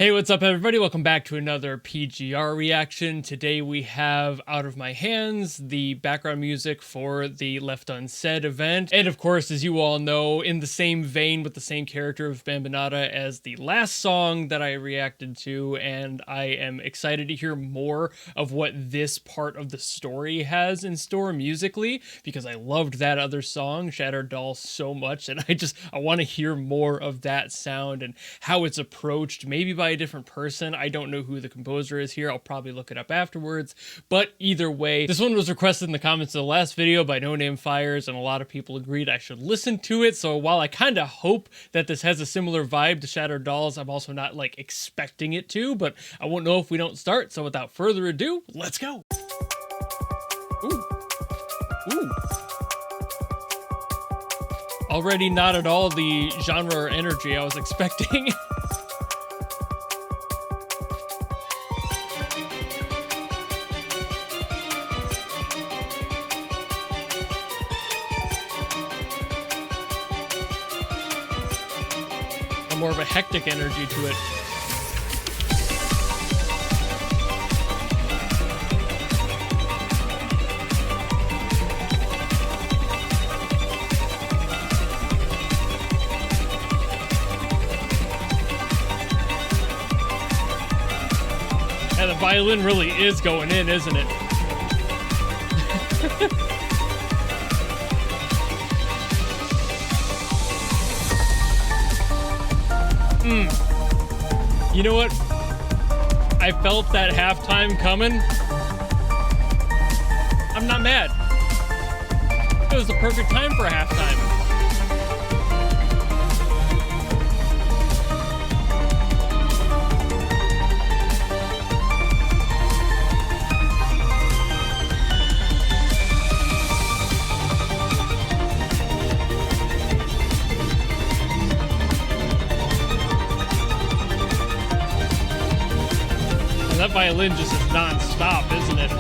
Hey, what's up everybody? Welcome back to another PGR reaction. Today we have Out of My Hands, the background music for the Left Unsaid event. And of course, as you all know, in the same vein with the same character of Bambinata as the last song that I reacted to, and I am excited to hear more of what this part of the story has in store musically, because I loved that other song, Shattered Doll, so much, and I want to hear more of that sound and how it's approached, maybe by a different person. I don't know who the composer is here. I'll probably look it up afterwards. But either way, this one was requested in the comments of the last video by No Name Fires, and a lot of people agreed I should listen to it. So while I kind of hope that this has a similar vibe to Shattered Dolls, I'm also not like expecting it to, but I won't know if we don't start. So without further ado, let's go. Ooh. Ooh. Already not at all the genre or energy I was expecting. More of a hectic energy to it. Yeah, the violin really is going in, isn't it? You know what? I felt that halftime coming. I'm not mad. It was the perfect time for a halftime. That violin just is non-stop, isn't it?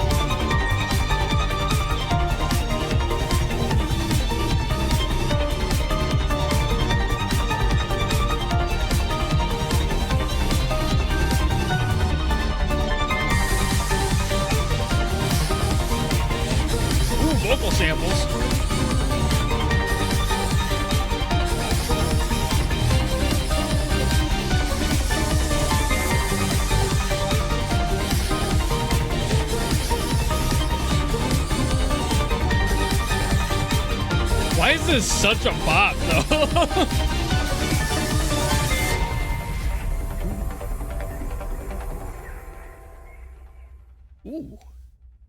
Ooh, vocal samples. Why is this such a bop, though? Ooh.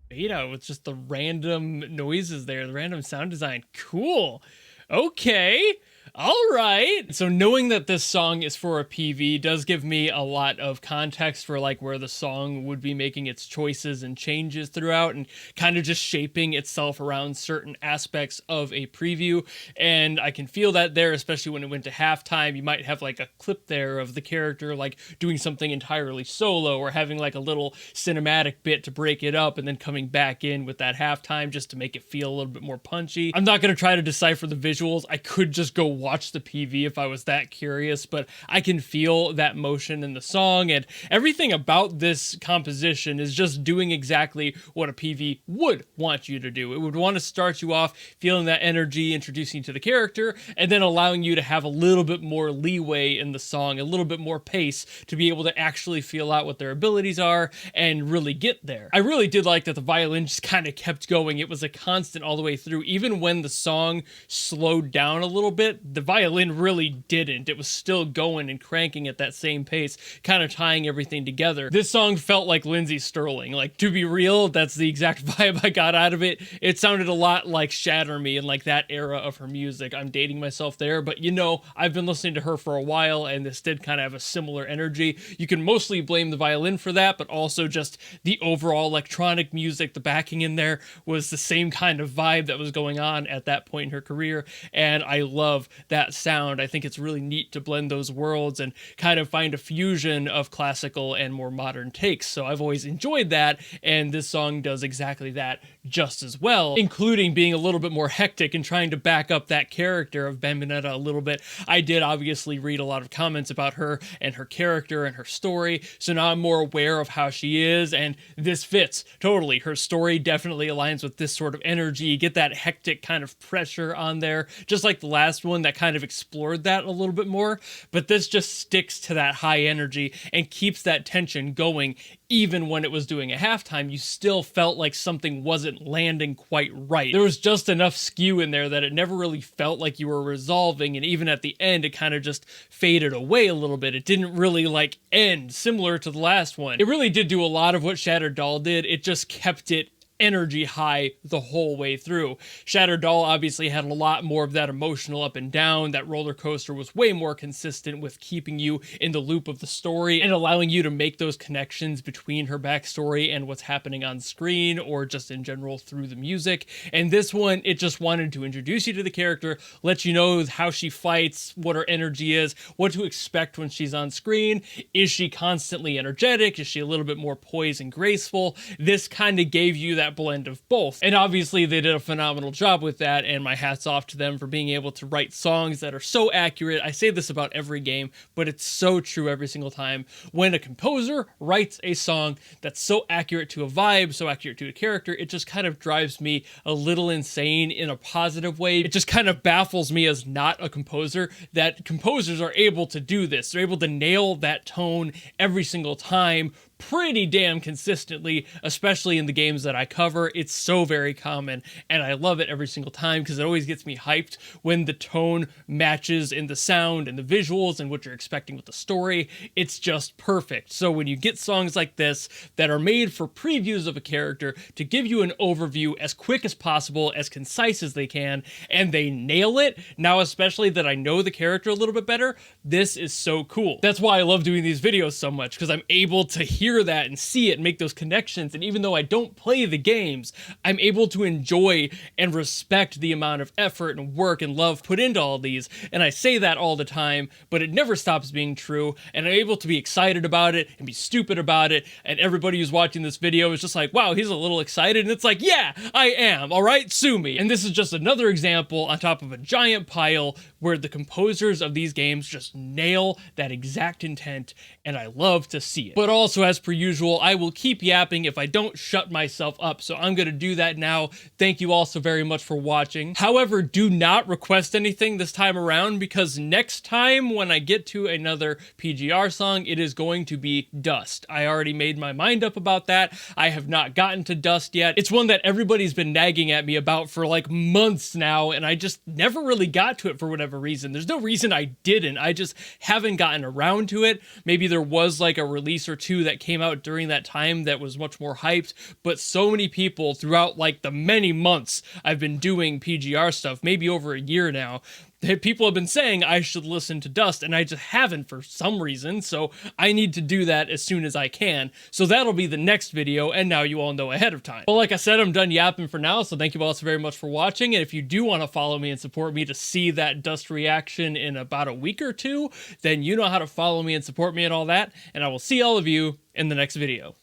Beta with just the random noises there, the random sound design. Cool. Okay. All right. So knowing that this song is for a PV does give me a lot of context for like where the song would be making its choices and changes throughout and kind of just shaping itself around certain aspects of a preview. And I can feel that there, especially when it went to halftime. You might have like a clip there of the character like doing something entirely solo or having like a little cinematic bit to break it up and then coming back in with that halftime just to make it feel a little bit more punchy. I'm not going to try to decipher the visuals. I could just go watch the PV if I was that curious, but I can feel that motion in the song, and everything about this composition is just doing exactly what a PV would want you to do. It would want to start you off feeling that energy, introducing you to the character, and then allowing you to have a little bit more leeway in the song, a little bit more pace to be able to actually feel out what their abilities are and really get there. I really did like that the violin just kind of kept going. It was a constant all the way through. Even when the song slowed down a little bit, the violin really didn't. It was still going and cranking at that same pace, kind of tying everything together. This song felt like Lindsey Sterling. Like, to be real, that's the exact vibe I got out of it. It sounded a lot like Shatter Me and like that era of her music. I'm dating myself there, but you know, I've been listening to her for a while, and this did kind of have a similar energy. You can mostly blame the violin for that, but also just the overall electronic music, the backing in there was the same kind of vibe that was going on at that point in her career, and I love that sound. I think it's really neat to blend those worlds and kind of find a fusion of classical and more modern takes. So I've always enjoyed that, and this song does exactly that just as well, including being a little bit more hectic and trying to back up that character of Benedetta a little bit. I did obviously read a lot of comments about her and her character and her story, so now I'm more aware of how she is, and this fits totally. Her story definitely aligns with this sort of energy. You get that hectic kind of pressure on there, just like the last one that kind of explored that a little bit more, but this just sticks to that high energy and keeps that tension going. Even when it was doing a halftime, you still felt like something wasn't landing quite right. There was just enough skew in there that it never really felt like you were resolving, and even at the end, it kind of just faded away a little bit. It didn't really like end, similar to the last one. It really did do a lot of what Shattered Doll did. It just kept it energy high the whole way through. Shattered Doll obviously had a lot more of that emotional up and down. That roller coaster was way more consistent with keeping you in the loop of the story and allowing you to make those connections between her backstory and what's happening on screen, or just in general through the music. And this one, it just wanted to introduce you to the character, let you know how she fights, what her energy is, what to expect when she's on screen. Is she constantly energetic? Is she a little bit more poised and graceful? This kind of gave you that blend of both. And obviously they did a phenomenal job with that, and my hat's off to them for being able to write songs that are so accurate. I say this about every game, but it's so true every single time. When a composer writes a song that's so accurate to a vibe, so accurate to a character, it just kind of drives me a little insane in a positive way. It just kind of baffles me as not a composer that composers are able to do this. They're able to nail that tone every single time pretty damn consistently, especially in the games that I cover. It's so very common, and I love it every single time because it always gets me hyped when the tone matches in the sound and the visuals and what you're expecting with the story. It's just perfect. So when you get songs like this that are made for previews of a character to give you an overview as quick as possible, as concise as they can, and they nail it, now especially that I know the character a little bit better, this is so cool. That's why I love doing these videos so much, because I'm able to hear that and see it and make those connections. And even though I don't play the games, I'm able to enjoy and respect the amount of effort and work and love put into all these. And I say that all the time, but it never stops being true. And I'm able to be excited about it and be stupid about it. And everybody who's watching this video is just like, wow, he's a little excited. And it's like, yeah, I am. All right, sue me. And this is just another example on top of a giant pile where the composers of these games just nail that exact intent. And I love to see it. But also, as per usual, I will keep yapping if I don't shut myself up, so I'm going to do that now. Thank you all so very much for watching. However, do not request anything this time around, because next time when I get to another PGR song, it is going to be Dust. I already made my mind up about that. I have not gotten to Dust yet. It's one that everybody's been nagging at me about for like months now, and I just never really got to it for whatever reason. There's no reason I didn't. I just haven't gotten around to it. Maybe there was like a release or two that came out during that time that was much more hyped, but so many people throughout like the many months I've been doing PGR stuff, maybe over a year now, people have been saying I should listen to Dust, and I just haven't for some reason, so I need to do that as soon as I can. So that'll be the next video, and now you all know ahead of time. But like I said, I'm done yapping for now, so thank you all so very much for watching, and if you do want to follow me and support me to see that Dust reaction in about a week or two, then you know how to follow me and support me and all that, and I will see all of you in the next video.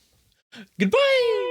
Goodbye!